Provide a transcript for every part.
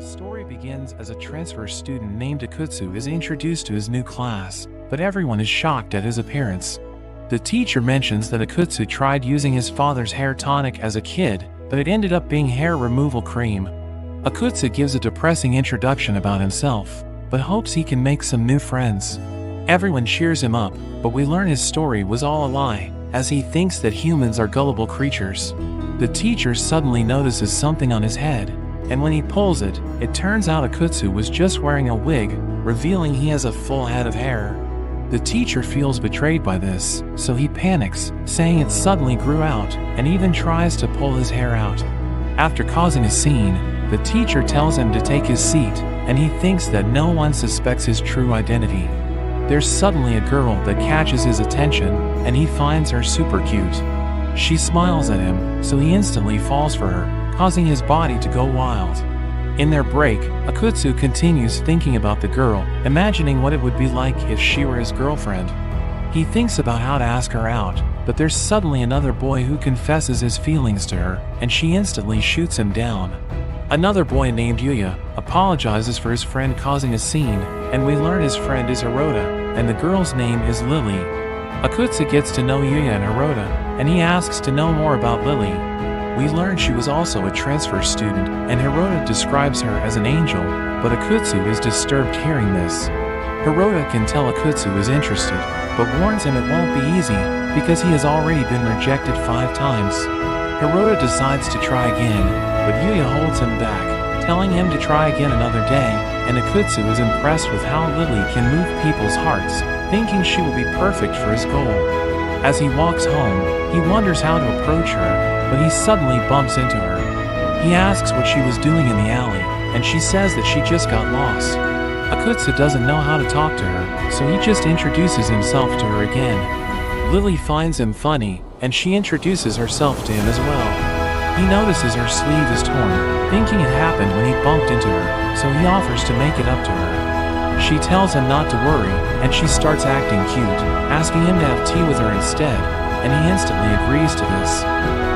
story begins as a transfer student named Akutsu is introduced to his new class, but everyone is shocked at his appearance. The teacher mentions that Akutsu tried using his father's hair tonic as a kid, but it ended up being hair removal cream. Akutsu gives a depressing introduction about himself, but hopes he can make some new friends. Everyone cheers him up, but we learn his story was all a lie, as he thinks that humans are gullible creatures. The teacher suddenly notices something on his head, and when he pulls it, it turns out Akutsu was just wearing a wig, revealing he has a full head of hair. The teacher feels betrayed by this, so he panics, saying it suddenly grew out, and even tries to pull his hair out. After causing a scene, the teacher tells him to take his seat, and he thinks that no one suspects his true identity. There's suddenly a girl that catches his attention, and he finds her super cute. She smiles at him, so he instantly falls for her, causing his body to go wild. In their break, Akutsu continues thinking about the girl, imagining what it would be like if she were his girlfriend. He thinks about how to ask her out, but there's suddenly another boy who confesses his feelings to her, and she instantly shoots him down. Another boy named Yuya apologizes for his friend causing a scene, and we learn his friend is Hirota, and the girl's name is Lily. Akutsu gets to know Yuya and Hirota, and he asks to know more about Lily. We learn she was also a transfer student, and Hirota describes her as an angel, but Akutsu is disturbed hearing this. Hirota can tell Akutsu is interested, but warns him it won't be easy, because he has already been rejected 5 times. Hirota decides to try again, but Yuya holds him back, telling him to try again another day, and Akutsu is impressed with how Lily can move people's hearts, thinking she will be perfect for his goal. As he walks home, he wonders how to approach her, but he suddenly bumps into her. He asks what she was doing in the alley, and she says that she just got lost. Akutsu doesn't know how to talk to her, so he just introduces himself to her again. Lily finds him funny, and she introduces herself to him as well. He notices her sleeve is torn, thinking it happened when he bumped into her, so he offers to make it up to her. She tells him not to worry, and she starts acting cute, asking him to have tea with her instead, and he instantly agrees to this.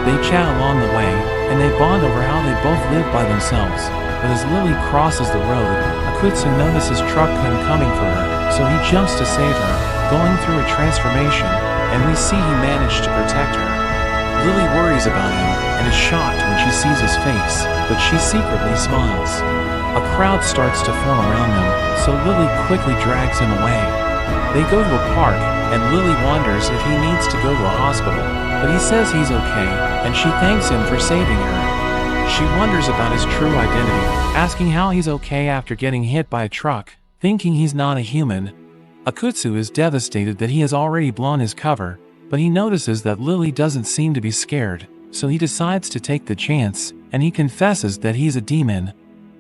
They chat along the way, and they bond over how they both live by themselves, but as Lily crosses the road, Akutsu notices truck coming for her, so he jumps to save her, going through a transformation, and we see he managed to protect her. Lily worries about him, and is shocked when she sees his face, but she secretly smiles. A crowd starts to form around them, so Lily quickly drags him away. They go to a park, and Lily wonders if he needs to go to a hospital, but he says he's okay, and she thanks him for saving her. She wonders about his true identity, asking how he's okay after getting hit by a truck, thinking he's not a human. Akutsu is devastated that he has already blown his cover, but he notices that Lily doesn't seem to be scared, so he decides to take the chance, and he confesses that he's a demon.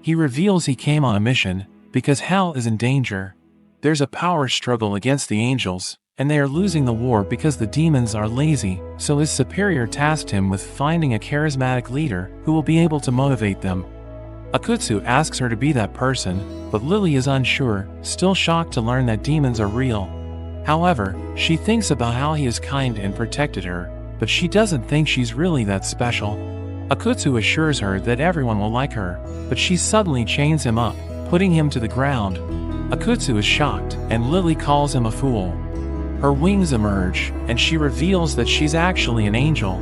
He reveals he came on a mission, because hell is in danger. There's a power struggle against the angels, and they are losing the war because the demons are lazy, so his superior tasked him with finding a charismatic leader who will be able to motivate them. Akutsu asks her to be that person, but Lily is unsure, still shocked to learn that demons are real. However, she thinks about how he is kind and protected her, but she doesn't think she's really that special. Akutsu assures her that everyone will like her, but she suddenly chains him up, putting him to the ground. Akutsu is shocked, and Lily calls him a fool. Her wings emerge, and she reveals that she's actually an angel.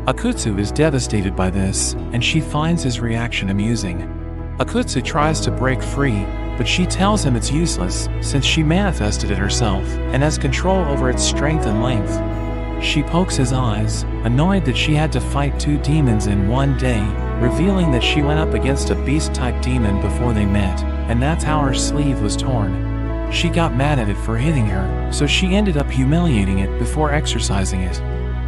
Akutsu is devastated by this, and she finds his reaction amusing. Akutsu tries to break free, but she tells him it's useless, since she manifested it herself, and has control over its strength and length. She pokes his eyes, annoyed that she had to fight 2 demons in one day, revealing that she went up against a beast-type demon before they met, and that's how her sleeve was torn. She got mad at it for hitting her, so she ended up humiliating it before exercising it.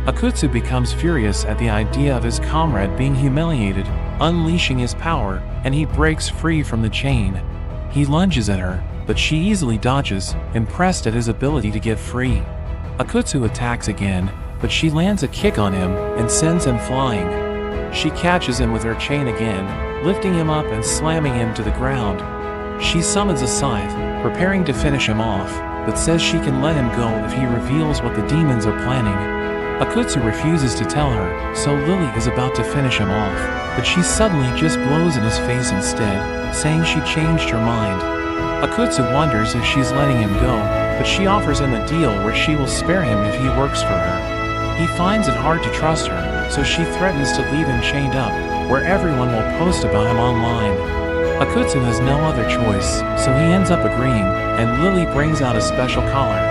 Akutsu becomes furious at the idea of his comrade being humiliated, unleashing his power, and he breaks free from the chain. He lunges at her, but she easily dodges, impressed at his ability to get free. Akutsu attacks again, but she lands a kick on him and sends him flying. She catches him with her chain again, lifting him up and slamming him to the ground. She summons a scythe, preparing to finish him off, but says she can let him go if he reveals what the demons are planning. Akutsu refuses to tell her, so Lily is about to finish him off, but she suddenly just blows in his face instead, saying she changed her mind. Akutsu wonders if she's letting him go, but she offers him a deal where she will spare him if he works for her. He finds it hard to trust her, so she threatens to leave him chained up, where everyone will post about him online. Akutsu has no other choice, so he ends up agreeing, and Lily brings out a special collar.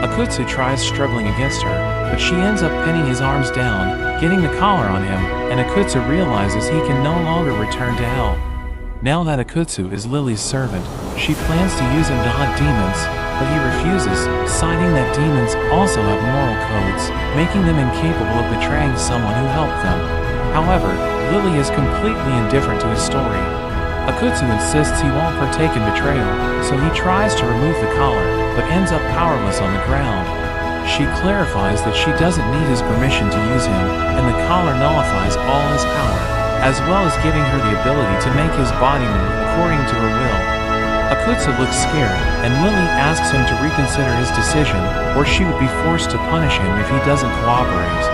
Akutsu tries struggling against her, but she ends up pinning his arms down, getting the collar on him, and Akutsu realizes he can no longer return to hell. Now that Akutsu is Lily's servant, she plans to use him to hunt demons, but he refuses, citing that demons also have moral codes, making them incapable of betraying someone who helped them. However, Lily is completely indifferent to his story. Akutsu insists he won't partake in betrayal, so he tries to remove the collar, but ends up powerless on the ground. She clarifies that she doesn't need his permission to use him, and the collar nullifies all his power, as well as giving her the ability to make his body move according to her will. Akutsu looks scared, and Lily asks him to reconsider his decision, or she would be forced to punish him if he doesn't cooperate.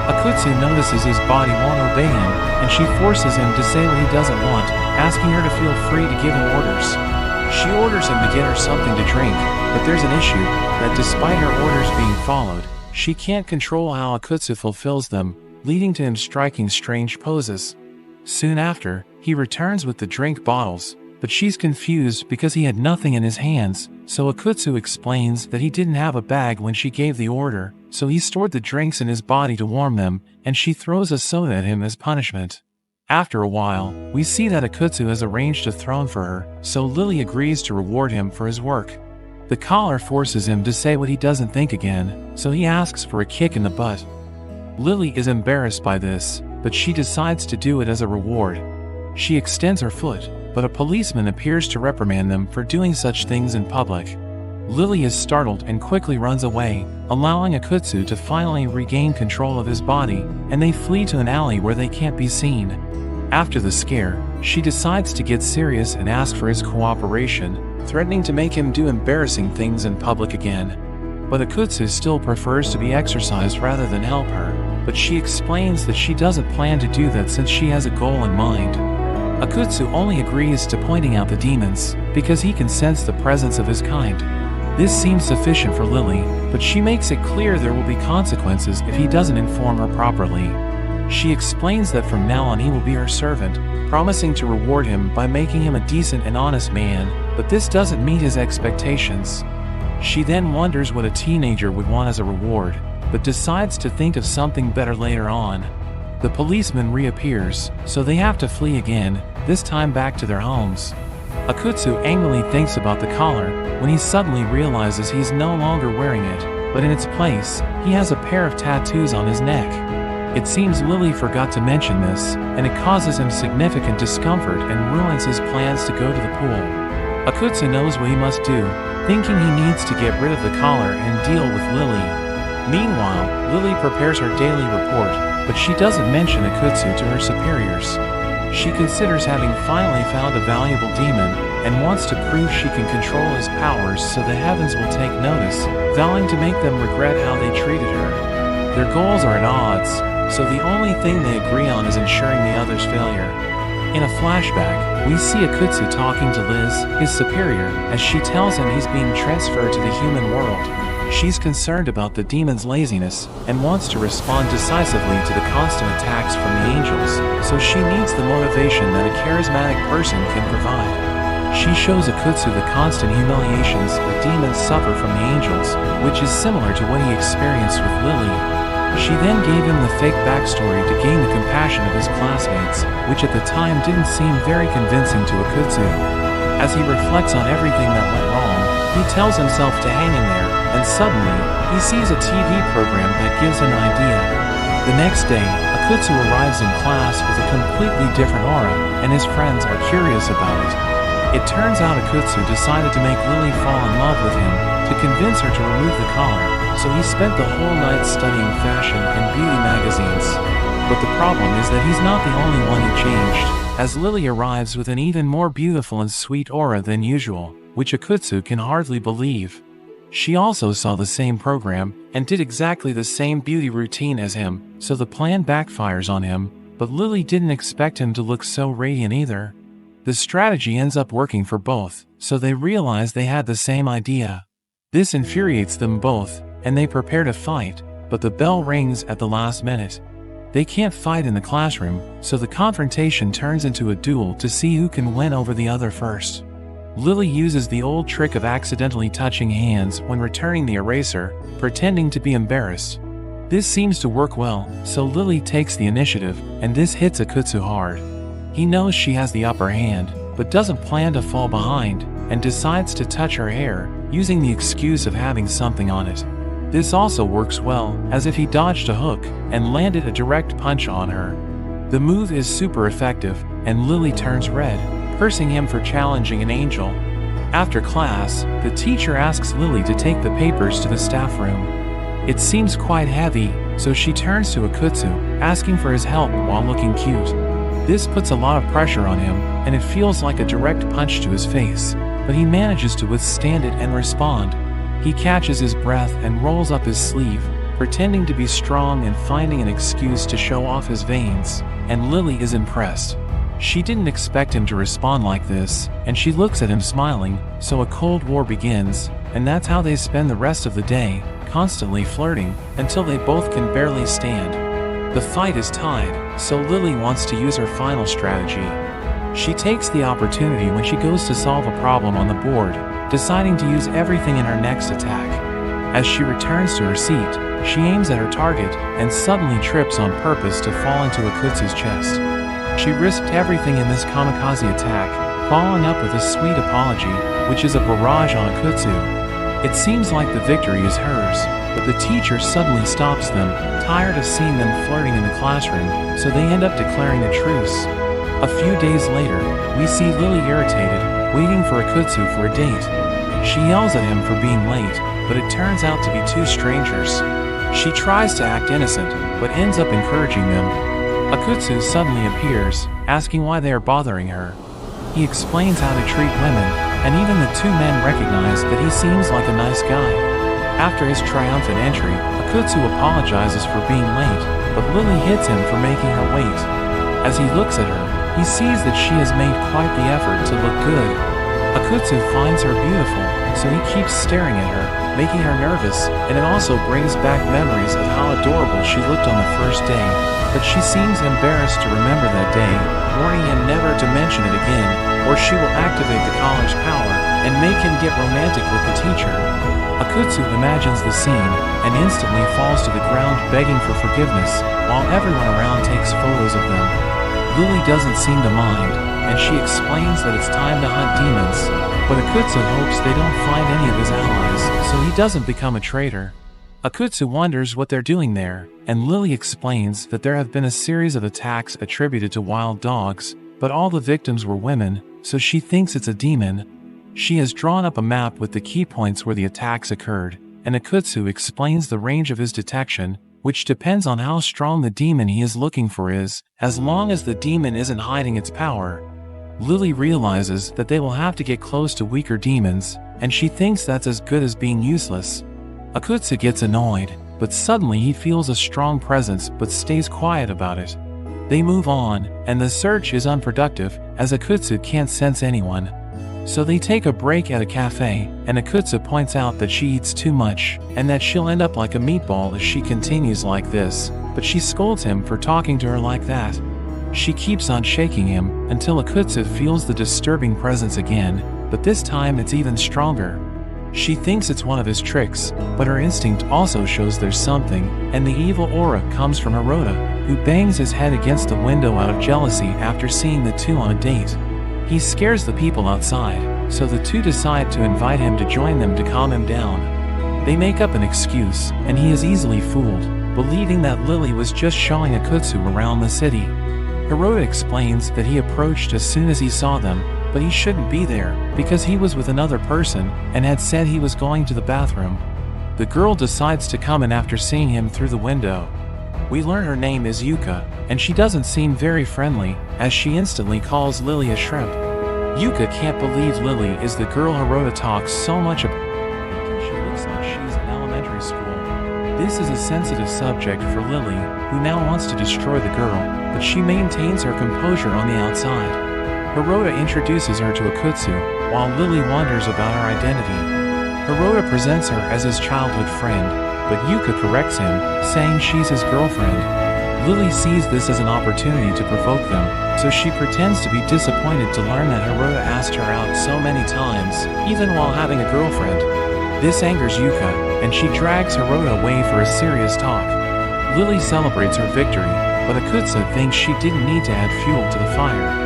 Akutsu notices his body won't obey him, and she forces him to say what he doesn't want, asking her to feel free to give him orders. She orders him to get her something to drink, but there's an issue, that despite her orders being followed, she can't control how Akutsu fulfills them, leading to him striking strange poses. Soon after, he returns with the drink bottles, but she's confused because he had nothing in his hands, so Akutsu explains that he didn't have a bag when she gave the order, so he stored the drinks in his body to warm them, and she throws a soda at him as punishment. After a while, we see that Akutsu has arranged a throne for her, so Lily agrees to reward him for his work. The collar forces him to say what he doesn't think again, so he asks for a kick in the butt. Lily is embarrassed by this, but she decides to do it as a reward. She extends her foot, but a policeman appears to reprimand them for doing such things in public. Lily is startled and quickly runs away, allowing Akutsu to finally regain control of his body, and they flee to an alley where they can't be seen. After the scare, she decides to get serious and ask for his cooperation, threatening to make him do embarrassing things in public again. But Akutsu still prefers to be exercised rather than help her, but she explains that she doesn't plan to do that since she has a goal in mind. Akutsu only agrees to pointing out the demons, because he can sense the presence of his kind. This seems sufficient for Lily, but she makes it clear there will be consequences if he doesn't inform her properly. She explains that from now on he will be her servant, promising to reward him by making him a decent and honest man, but this doesn't meet his expectations. She then wonders what a teenager would want as a reward, but decides to think of something better later on. The policeman reappears, so they have to flee again, this time back to their homes. Akutsu angrily thinks about the collar, when he suddenly realizes he's no longer wearing it, but in its place, he has a pair of tattoos on his neck. It seems Lily forgot to mention this, and it causes him significant discomfort and ruins his plans to go to the pool. Akutsu knows what he must do, thinking he needs to get rid of the collar and deal with Lily. Meanwhile, Lily prepares her daily report, but she doesn't mention Akutsu to her superiors. She considers having finally found a valuable demon, and wants to prove she can control his powers so the heavens will take notice, vowing to make them regret how they treated her. Their goals are at odds, so the only thing they agree on is ensuring the other's failure. In a flashback, we see Akutsu talking to Liz, his superior, as she tells him he's being transferred to the human world. She's concerned about the demon's laziness, and wants to respond decisively to the constant attacks from the angels, so she needs the motivation that a charismatic person can provide. She shows Akutsu the constant humiliations the demons suffer from the angels, which is similar to what he experienced with Lily. She then gave him the fake backstory to gain the compassion of his classmates, which at the time didn't seem very convincing to Akutsu. As he reflects on everything that went wrong, he tells himself to hang in there, and suddenly, he sees a TV program that gives him an idea. The next day, Akutsu arrives in class with a completely different aura, and his friends are curious about it. It turns out Akutsu decided to make Lily fall in love with him, to convince her to remove the collar, so he spent the whole night studying fashion and beauty magazines. But the problem is that he's not the only one who changed, as Lily arrives with an even more beautiful and sweet aura than usual, which Akutsu can hardly believe. She also saw the same program, and did exactly the same beauty routine as him, so the plan backfires on him, but Lily didn't expect him to look so radiant either. The strategy ends up working for both, so they realize they had the same idea. This infuriates them both, and they prepare to fight, but the bell rings at the last minute. They can't fight in the classroom, so the confrontation turns into a duel to see who can win over the other first. Lily uses the old trick of accidentally touching hands when returning the eraser, pretending to be embarrassed. This seems to work well, so Lily takes the initiative, and this hits Akutsu hard. He knows she has the upper hand, but doesn't plan to fall behind, and decides to touch her hair, using the excuse of having something on it. This also works well, as if he dodged a hook and landed a direct punch on her. The move is super effective, and Lily turns red, cursing him for challenging an angel. After class, the teacher asks Lily to take the papers to the staff room. It seems quite heavy, so she turns to Akutsu, asking for his help while looking cute. This puts a lot of pressure on him, and it feels like a direct punch to his face, but he manages to withstand it and respond. He catches his breath and rolls up his sleeve, pretending to be strong and finding an excuse to show off his veins, and Lily is impressed. She didn't expect him to respond like this, and she looks at him smiling, so a cold war begins, and that's how they spend the rest of the day, constantly flirting, until they both can barely stand. The fight is tied, so Lily wants to use her final strategy. She takes the opportunity when she goes to solve a problem on the board, deciding to use everything in her next attack. As she returns to her seat, she aims at her target and suddenly trips on purpose to fall into Akutsu's chest. She risked everything in this kamikaze attack, following up with a sweet apology, which is a barrage on Akutsu. It seems like the victory is hers, but the teacher suddenly stops them, tired of seeing them flirting in the classroom, so they end up declaring a truce. A few days later, we see Lily irritated, waiting for Akutsu for a date. She yells at him for being late, but it turns out to be two strangers. She tries to act innocent, but ends up encouraging them. Akutsu suddenly appears, asking why they are bothering her. He explains how to treat women, and even the two men recognize that he seems like a nice guy. After his triumphant entry, Akutsu apologizes for being late, but Lily hits him for making her wait. As he looks at her, he sees that she has made quite the effort to look good. Akutsu finds her beautiful, so he keeps staring at her, making her nervous, and it also brings back memories of how adorable she looked on the first day, but she seems embarrassed to remember that day, warning him never to mention it again, or she will activate the collar's power and make him get romantic with the teacher. Akutsu imagines the scene, and instantly falls to the ground begging for forgiveness, while everyone around takes photos of them. Lily doesn't seem to mind, and she explains that it's time to hunt demons, but Akutsu hopes they don't find any of his allies, so he doesn't become a traitor. Akutsu wonders what they're doing there, and Lily explains that there have been a series of attacks attributed to wild dogs, but all the victims were women, so she thinks it's a demon. She has drawn up a map with the key points where the attacks occurred, and Akutsu explains the range of his detection, which depends on how strong the demon he is looking for is, as long as the demon isn't hiding its power. Lily realizes that they will have to get close to weaker demons, and she thinks that's as good as being useless. Akutsu gets annoyed, but suddenly he feels a strong presence but stays quiet about it. They move on, and the search is unproductive, as Akutsu can't sense anyone. So they take a break at a cafe, and Akutsu points out that she eats too much, and that she'll end up like a meatball if she continues like this, but she scolds him for talking to her like that. She keeps on shaking him, until Akutsu feels the disturbing presence again, but this time it's even stronger. She thinks it's one of his tricks, but her instinct also shows there's something, and the evil aura comes from Oroka, who bangs his head against the window out of jealousy after seeing the two on a date. He scares the people outside, so the two decide to invite him to join them to calm him down. They make up an excuse, and he is easily fooled, believing that Lily was just showing Akutsu around the city. Oroka explains that he approached as soon as he saw them, but he shouldn't be there, because he was with another person, and had said he was going to the bathroom. The girl decides to come in after seeing him through the window. We learn her name is Yuka, and she doesn't seem very friendly, as she instantly calls Lily a shrimp. Yuka can't believe Lily is the girl Oroka talks so much about. She looks like she's in elementary school. This is a sensitive subject for Lily, who now wants to destroy the girl, but she maintains her composure on the outside. Hirota introduces her to Akutsu, while Lily wonders about her identity. Hirota presents her as his childhood friend, but Yuka corrects him, saying she's his girlfriend. Lily sees this as an opportunity to provoke them, so she pretends to be disappointed to learn that Hirota asked her out so many times, even while having a girlfriend. This angers Yuka, and she drags Hirota away for a serious talk. Lily celebrates her victory, but Akutsu thinks she didn't need to add fuel to the fire.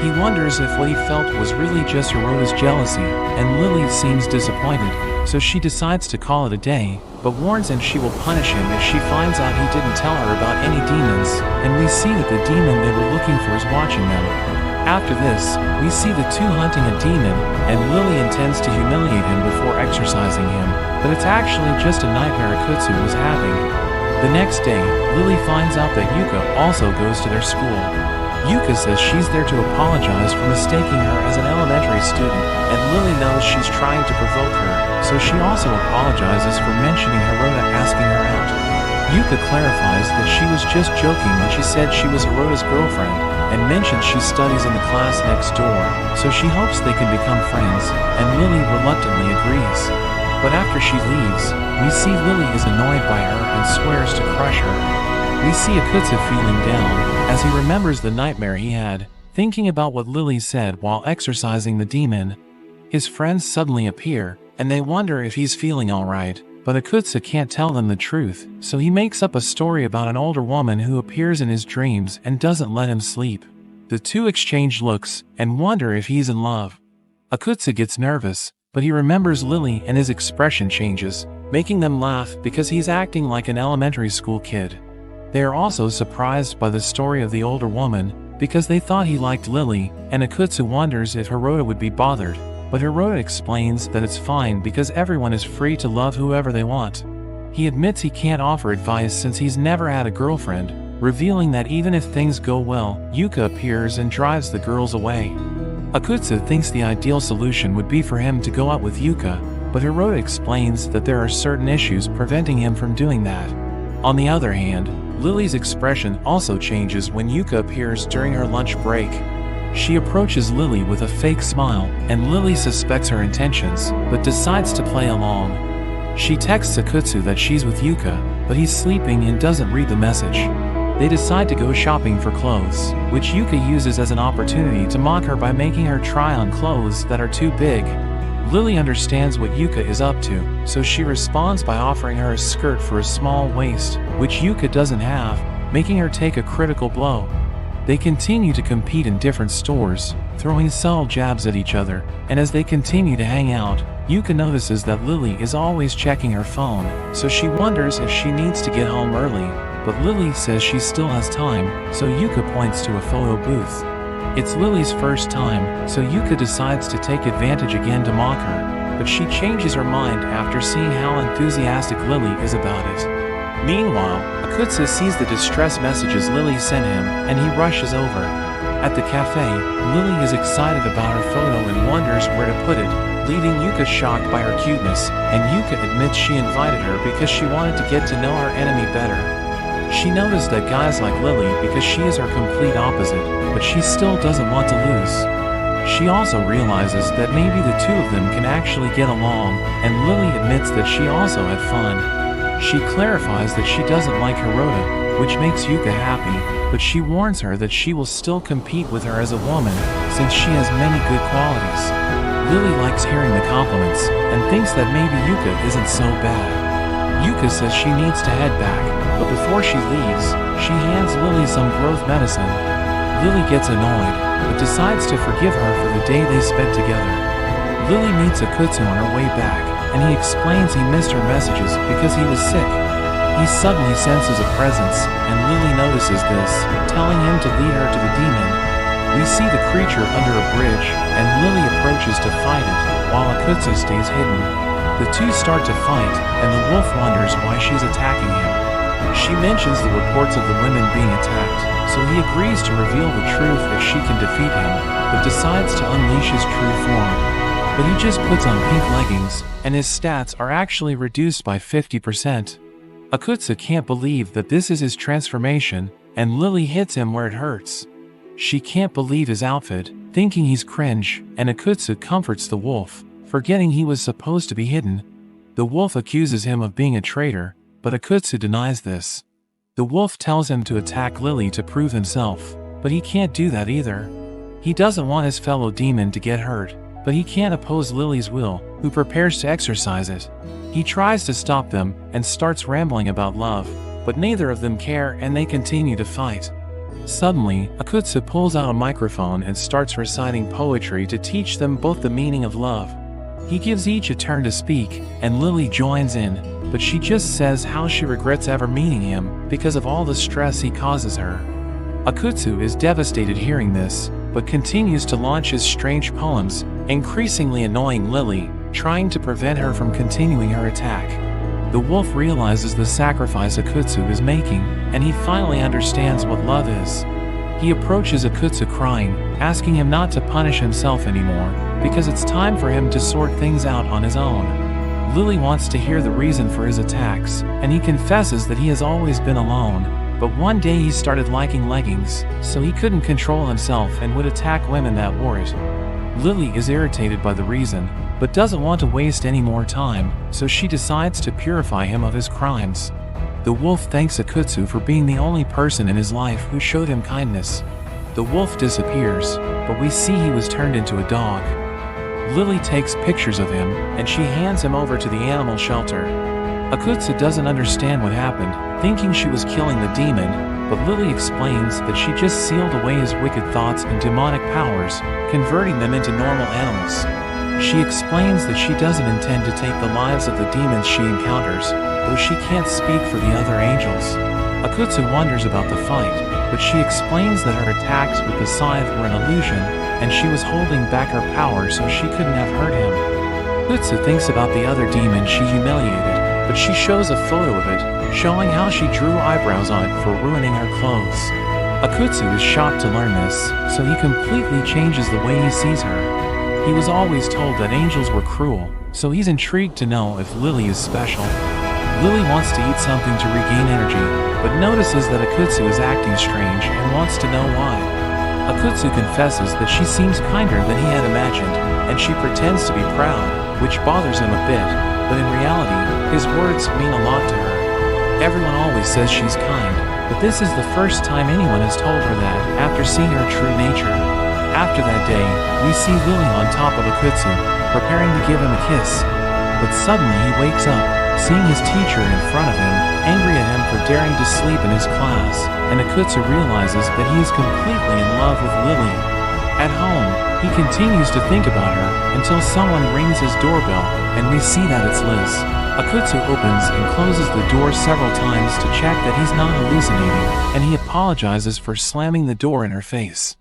He wonders if what he felt was really just Hirota's jealousy, and Lily seems disappointed, so she decides to call it a day, but warns him she will punish him if she finds out he didn't tell her about any demons, and we see that the demon they were looking for is watching them. After this, we see the two hunting a demon, and Lily intends to humiliate him before exorcising him, but it's actually just a nightmare Akutsu was having. The next day, Lily finds out that Yuka also goes to their school. Yuka says she's there to apologize for mistaking her as an elementary student, and Lily knows she's trying to provoke her, so she also apologizes for mentioning Hirota asking her out. Yuka clarifies that she was just joking when she said she was Hirota's girlfriend, and mentions she studies in the class next door, so she hopes they can become friends, and Lily reluctantly agrees. But after she leaves, we see Lily is annoyed by her and swears to crush her. We see Akutsu feeling down, as he remembers the nightmare he had, thinking about what Lily said while exorcising the demon. His friends suddenly appear, and they wonder if he's feeling alright, but Akutsu can't tell them the truth, so he makes up a story about an older woman who appears in his dreams and doesn't let him sleep. The two exchange looks, and wonder if he's in love. Akutsu gets nervous, but he remembers Lily and his expression changes, making them laugh because he's acting like an elementary school kid. They are also surprised by the story of the older woman, because they thought he liked Lily, and Akutsu wonders if Hirota would be bothered, but Hirota explains that it's fine because everyone is free to love whoever they want. He admits he can't offer advice since he's never had a girlfriend, revealing that even if things go well, Yuka appears and drives the girls away. Akutsu thinks the ideal solution would be for him to go out with Yuka, but Hirota explains that there are certain issues preventing him from doing that. On the other hand, Lily's expression also changes when Yuka appears during her lunch break. She approaches Lily with a fake smile, and Lily suspects her intentions, but decides to play along. She texts Akutsu that she's with Yuka, but he's sleeping and doesn't read the message. They decide to go shopping for clothes, which Yuka uses as an opportunity to mock her by making her try on clothes that are too big. Lily understands what Yuka is up to, so she responds by offering her a skirt for a small waist, which Yuka doesn't have, making her take a critical blow. They continue to compete in different stores, throwing subtle jabs at each other, and as they continue to hang out, Yuka notices that Lily is always checking her phone, so she wonders if she needs to get home early, but Lily says she still has time, so Yuka points to a photo booth. It's Lily's first time, so Yuka decides to take advantage again to mock her, but she changes her mind after seeing how enthusiastic Lily is about it. Meanwhile, Akutsu sees the distress messages Lily sent him, and he rushes over. At the cafe, Lily is excited about her photo and wonders where to put it, leaving Yuka shocked by her cuteness, and Yuka admits she invited her because she wanted to get to know her enemy better. She noticed that guys like Lily because she is her complete opposite, but she still doesn't want to lose. She also realizes that maybe the two of them can actually get along, and Lily admits that she also had fun. She clarifies that she doesn't like Hirota, which makes Yuka happy, but she warns her that she will still compete with her as a woman, since she has many good qualities. Lily likes hearing the compliments, and thinks that maybe Yuka isn't so bad. Yuka says she needs to head back, but before she leaves, she hands Lily some growth medicine. Lily gets annoyed, but decides to forgive her for the day they spent together. Lily meets Akutsu on her way back, and he explains he missed her messages because he was sick. He suddenly senses a presence, and Lily notices this, telling him to lead her to the demon. We see the creature under a bridge, and Lily approaches to fight it, while Akutsu stays hidden. The two start to fight, and the wolf wonders why she's attacking him. She mentions the reports of the women being attacked, so he agrees to reveal the truth if she can defeat him, but decides to unleash his true form. But he just puts on pink leggings, and his stats are actually reduced by 50%. Akutsu can't believe that this is his transformation, and Lily hits him where it hurts. She can't believe his outfit, thinking he's cringe, and Akutsu comforts the wolf, forgetting he was supposed to be hidden. The wolf accuses him of being a traitor, but Akutsu denies this. The wolf tells him to attack Lily to prove himself, but he can't do that either. He doesn't want his fellow demon to get hurt, but he can't oppose Lily's will, who prepares to exercise it. He tries to stop them and starts rambling about love, but neither of them care and they continue to fight. Suddenly, Akutsu pulls out a microphone and starts reciting poetry to teach them both the meaning of love. He gives each a turn to speak, and Lily joins in, but she just says how she regrets ever meeting him because of all the stress he causes her. Akutsu is devastated hearing this, but continues to launch his strange poems, increasingly annoying Lily, trying to prevent her from continuing her attack. The wolf realizes the sacrifice Akutsu is making, and he finally understands what love is. He approaches Akutsu crying, asking him not to punish himself anymore, because it's time for him to sort things out on his own. Lily wants to hear the reason for his attacks, and he confesses that he has always been alone, but one day he started liking leggings, so he couldn't control himself and would attack women that wore it. Lily is irritated by the reason, but doesn't want to waste any more time, so she decides to purify him of his crimes. The wolf thanks Akutsu for being the only person in his life who showed him kindness. The wolf disappears, but we see he was turned into a dog. Lily takes pictures of him, and she hands him over to the animal shelter. Akutsu doesn't understand what happened, thinking she was killing the demon, but Lily explains that she just sealed away his wicked thoughts and demonic powers, converting them into normal animals. She explains that she doesn't intend to take the lives of the demons she encounters, though she can't speak for the other angels. Akutsu wonders about the fight, but she explains that her attacks with the scythe were an illusion, and she was holding back her power so she couldn't have hurt him. Akutsu thinks about the other demon she humiliated, but she shows a photo of it, showing how she drew eyebrows on it for ruining her clothes. Akutsu is shocked to learn this, so he completely changes the way he sees her. He was always told that angels were cruel, so he's intrigued to know if Lily is special. Lily wants to eat something to regain energy, but notices that Akutsu is acting strange and wants to know why. Akutsu confesses that she seems kinder than he had imagined, and she pretends to be proud, which bothers him a bit, but in reality, his words mean a lot to her. Everyone always says she's kind, but this is the first time anyone has told her that after seeing her true nature. After that day, we see Lily on top of Akutsu, preparing to give him a kiss. But suddenly he wakes up, seeing his teacher in front of him, angry at him for daring to sleep in his class, and Akutsu realizes that he is completely in love with Lily. At home, he continues to think about her until someone rings his doorbell, and we see that it's Liz. Akutsu opens and closes the door several times to check that he's not hallucinating, and he apologizes for slamming the door in her face.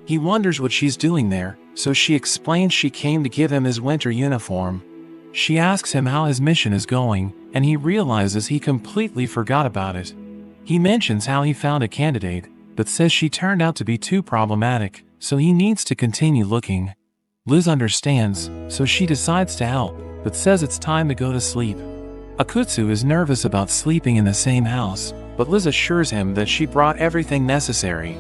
He wonders what she's doing there, so she explains she came to give him his winter uniform. She asks him how his mission is going, and he realizes he completely forgot about it. He mentions how he found a candidate, but says she turned out to be too problematic, so he needs to continue looking. Liz understands, so she decides to help, but says it's time to go to sleep. Akutsu is nervous about sleeping in the same house, but Liz assures him that she brought everything necessary.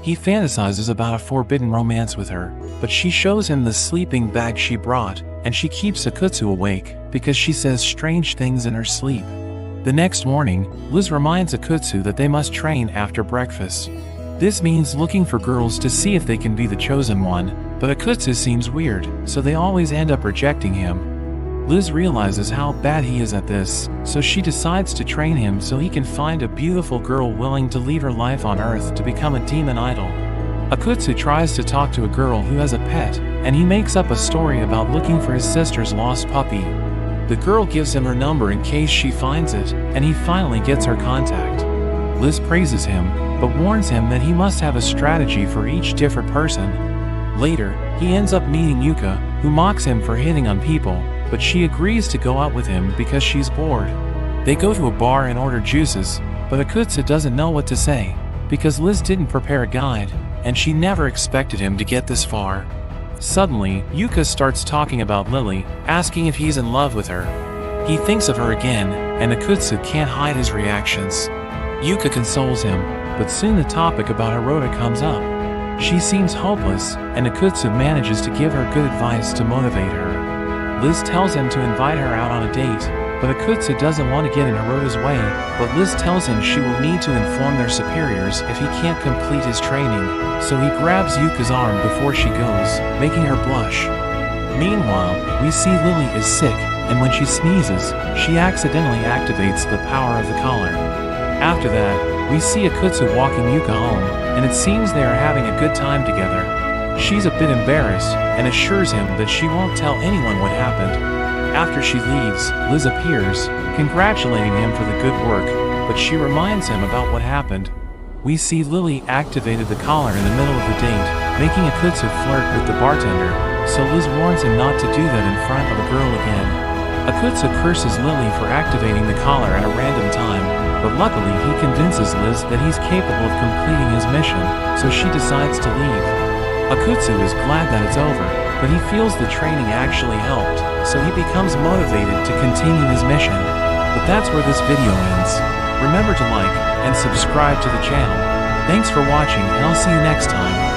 He fantasizes about a forbidden romance with her, but she shows him the sleeping bag she brought, and she keeps Akutsu awake because she says strange things in her sleep. The next morning, Liz reminds Akutsu that they must train after breakfast. This means looking for girls to see if they can be the chosen one, but Akutsu seems weird, so they always end up rejecting him. Liz realizes how bad he is at this, so she decides to train him so he can find a beautiful girl willing to leave her life on Earth to become a demon idol. Akutsu tries to talk to a girl who has a pet, and he makes up a story about looking for his sister's lost puppy. The girl gives him her number in case she finds it, and he finally gets her contact. Liz praises him, but warns him that he must have a strategy for each different person. Later, he ends up meeting Yuka, who mocks him for hitting on people, but she agrees to go out with him because she's bored. They go to a bar and order juices, but Akutsu doesn't know what to say, because Liz didn't prepare a guide, and she never expected him to get this far. Suddenly, Yuka starts talking about Lily, asking if he's in love with her. He thinks of her again, and Akutsu can't hide his reactions. Yuka consoles him, but soon the topic about Oroka comes up. She seems hopeless, and Akutsu manages to give her good advice to motivate her. Liz tells him to invite her out on a date, but Akutsu doesn't want to get in Hirota's way, but Liz tells him she will need to inform their superiors if he can't complete his training, so he grabs Yuka's arm before she goes, making her blush. Meanwhile, we see Lily is sick, and when she sneezes, she accidentally activates the power of the collar. After that, we see Akutsu walking Yuka home, and it seems they are having a good time together. She's a bit embarrassed, and assures him that she won't tell anyone what happened. After she leaves, Liz appears, congratulating him for the good work, but she reminds him about what happened. We see Lily activated the collar in the middle of the date, making Akutsu flirt with the bartender, so Liz warns him not to do that in front of a girl again. Akutsu curses Lily for activating the collar at a random time, but luckily he convinces Liz that he's capable of completing his mission, so she decides to leave. Akutsu is glad that it's over, but he feels the training actually helped, so he becomes motivated to continue his mission. But that's where this video ends. Remember to like and subscribe to the channel. Thanks for watching, and I'll see you next time.